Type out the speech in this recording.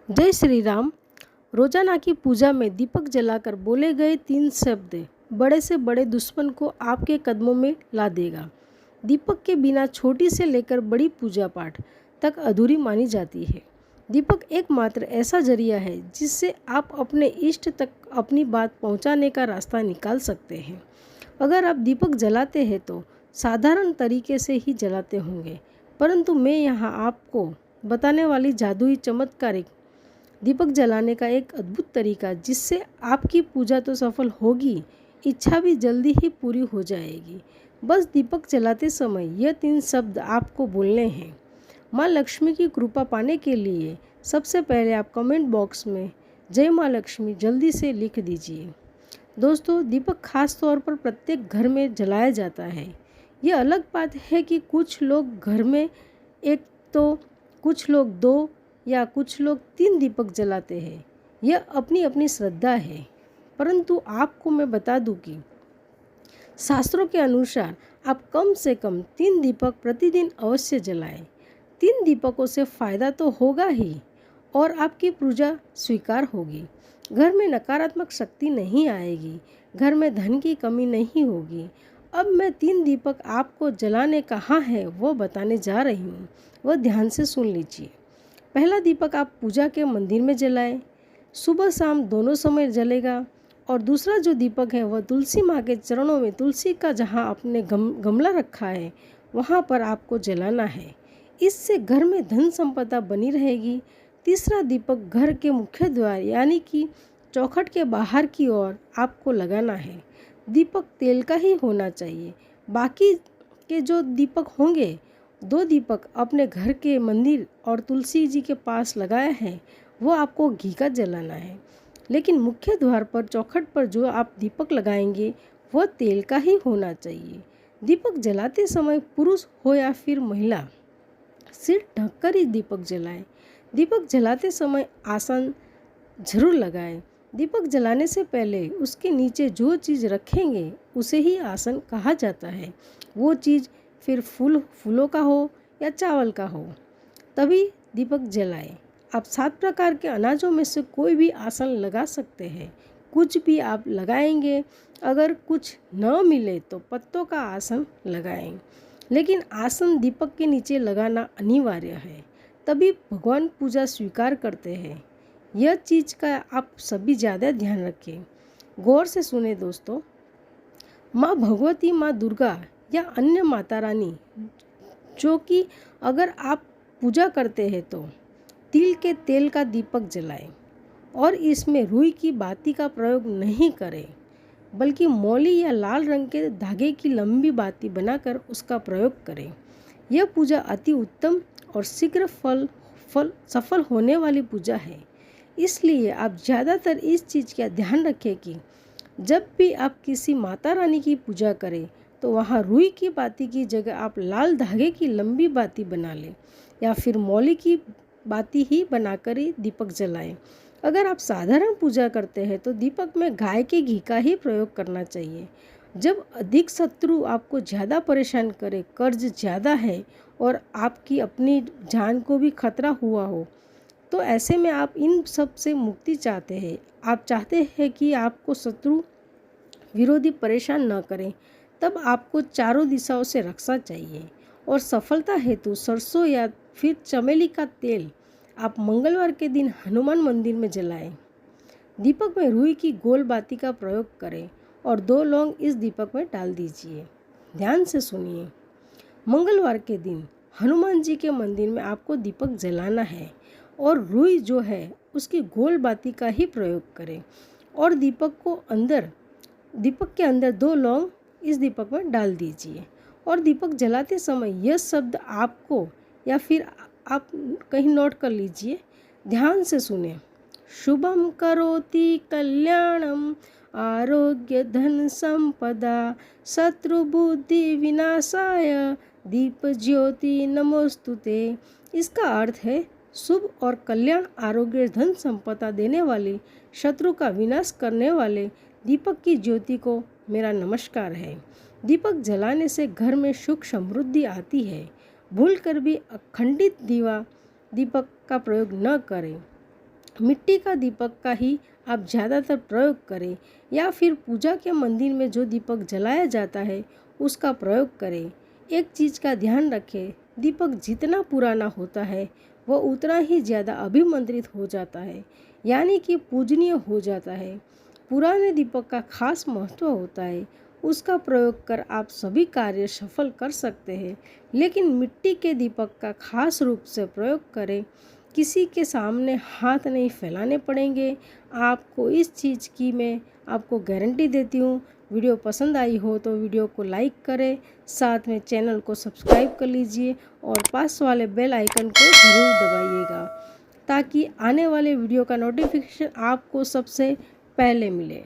जय श्री राम। रोजाना की पूजा में दीपक जलाकर बोले गए 3 शब्द बड़े से बड़े दुश्मन को आपके कदमों में ला देगा। दीपक के बिना छोटी से लेकर बड़ी पूजा पाठ तक अधूरी मानी जाती है। दीपक एकमात्र ऐसा जरिया है जिससे आप अपने इष्ट तक अपनी बात पहुंचाने का रास्ता निकाल सकते हैं। अगर आप दीपक जलाते हैं तो साधारण तरीके से ही जलाते होंगे, परंतु मैं यहाँ आपको बताने वाली जादुई चमत्कारिक दीपक जलाने का एक अद्भुत तरीका, जिससे आपकी पूजा तो सफल होगी, इच्छा भी जल्दी ही पूरी हो जाएगी। बस दीपक जलाते समय यह 3 शब्द आपको बोलने हैं। माँ लक्ष्मी की कृपा पाने के लिए सबसे पहले आप कमेंट बॉक्स में जय माँ लक्ष्मी जल्दी से लिख दीजिए। दोस्तों, दीपक खास तौर पर प्रत्येक घर में जलाया जाता है। यह अलग बात है कि कुछ लोग घर में एक तो कुछ लोग 2 या कुछ लोग 3 दीपक जलाते हैं। यह अपनी अपनी श्रद्धा है, परंतु आपको मैं बता दूं कि शास्त्रों के अनुसार आप कम से कम 3 दीपक प्रतिदिन अवश्य जलाएं। 3 दीपकों से फायदा तो होगा ही और आपकी पूजा स्वीकार होगी। घर में नकारात्मक शक्ति नहीं आएगी, घर में धन की कमी नहीं होगी। अब मैं 3 दीपक आपको जलाने कहाँ है वो बताने जा रही हूँ, वह ध्यान से सुन लीजिए। पहला दीपक आप पूजा के मंदिर में जलाएं, सुबह शाम दोनों समय जलेगा। और दूसरा जो दीपक है वह तुलसी माँ के चरणों में, तुलसी का जहाँ आपने गमला रखा है वहाँ पर आपको जलाना है। इससे घर में धन संपदा बनी रहेगी। तीसरा दीपक घर के मुख्य द्वार यानी कि चौखट के बाहर की ओर आपको लगाना है। दीपक तेल का ही होना चाहिए। बाकी के जो दीपक होंगे, 2 दीपक अपने घर के मंदिर और तुलसी जी के पास लगाया है, वो आपको घी का जलाना है। लेकिन मुख्य द्वार पर चौखट पर जो आप दीपक लगाएंगे वह तेल का ही होना चाहिए। दीपक जलाते समय पुरुष हो या फिर महिला, सिर ढककर ही दीपक जलाएं। दीपक जलाते समय आसन जरूर लगाएं। दीपक जलाने से पहले उसके नीचे जो चीज़ रखेंगे उसे ही आसन कहा जाता है। वो चीज़ फिर फूलों का हो या चावल का हो, तभी दीपक जलाएं। आप 7 प्रकार के अनाजों में से कोई भी आसन लगा सकते हैं। कुछ भी आप लगाएंगे, अगर कुछ न मिले तो पत्तों का आसन लगाएं, लेकिन आसन दीपक के नीचे लगाना अनिवार्य है, तभी भगवान पूजा स्वीकार करते हैं। यह चीज़ का आप सभी ज़्यादा ध्यान रखें। गौर से सुने दोस्तों। माँ भगवती, माँ दुर्गा या अन्य माता रानी जो कि अगर आप पूजा करते हैं तो तिल के तेल का दीपक जलाएं और इसमें रुई की बाती का प्रयोग नहीं करें, बल्कि मौली या लाल रंग के धागे की लंबी बाती बनाकर उसका प्रयोग करें। यह पूजा अति उत्तम और शीघ्र सफल होने वाली पूजा है। इसलिए आप ज़्यादातर इस चीज़ का ध्यान रखें कि जब भी आप किसी माता रानी की पूजा करें तो वहाँ रुई की बाती की जगह आप लाल धागे की लंबी बाती बना लें या फिर मौली की बाती ही बनाकर ही दीपक जलाएं। अगर आप साधारण पूजा करते हैं तो दीपक में गाय के घी का ही प्रयोग करना चाहिए। जब अधिक शत्रु आपको ज़्यादा परेशान करे, कर्ज ज़्यादा है और आपकी अपनी जान को भी खतरा हुआ हो, तो ऐसे में आप इन सब से मुक्ति चाहते हैं। आप चाहते हैं कि आपको शत्रु विरोधी परेशान न करें, तब आपको चारों दिशाओं से रक्षा चाहिए। और सफलता हेतु सरसों या फिर चमेली का तेल आप मंगलवार के दिन हनुमान मंदिर में जलाएं। दीपक में रुई की गोल बाती का प्रयोग करें और 2 लौंग इस दीपक में डाल दीजिए। ध्यान से सुनिए। मंगलवार के दिन हनुमान जी के मंदिर में आपको दीपक जलाना है और रुई जो है उसकी गोल बाती का ही प्रयोग करें और दीपक के अंदर 2 लौंग इस दीपक में डाल दीजिए। और दीपक जलाते समय यह शब्द आपको या फिर आप कहीं नोट कर लीजिए, ध्यान से सुने। शुभम करोति कल्याणम आरोग्य धन संपदा शत्रु बुद्धि विनाशाय दीप ज्योति नमोस्तुते। इसका अर्थ है शुभ और कल्याण, आरोग्य, धन संपदा देने वाले, शत्रु का विनाश करने वाले दीपक की ज्योति को मेरा नमस्कार है। दीपक जलाने से घर में सुख समृद्धि आती है। भूल कर भी अखंडित दीपक का प्रयोग न करें। मिट्टी का दीपक का ही आप ज़्यादातर प्रयोग करें या फिर पूजा के मंदिर में जो दीपक जलाया जाता है उसका प्रयोग करें। एक चीज़ का ध्यान रखें, दीपक जितना पुराना होता है वह उतना ही ज़्यादा अभिमंत्रित हो जाता है, यानी कि पूजनीय हो जाता है। पुराने दीपक का खास महत्व होता है, उसका प्रयोग कर आप सभी कार्य सफल कर सकते हैं। लेकिन मिट्टी के दीपक का खास रूप से प्रयोग करें, किसी के सामने हाथ नहीं फैलाने पड़ेंगे। आपको इस चीज़ की मैं आपको गारंटी देती हूँ। वीडियो पसंद आई हो तो वीडियो को लाइक करें, साथ में चैनल को सब्सक्राइब कर लीजिए और पास वाले बेल आइकन को ज़रूर दबाइएगा ताकि आने वाले वीडियो का नोटिफिकेशन आपको सबसे पहले मिले।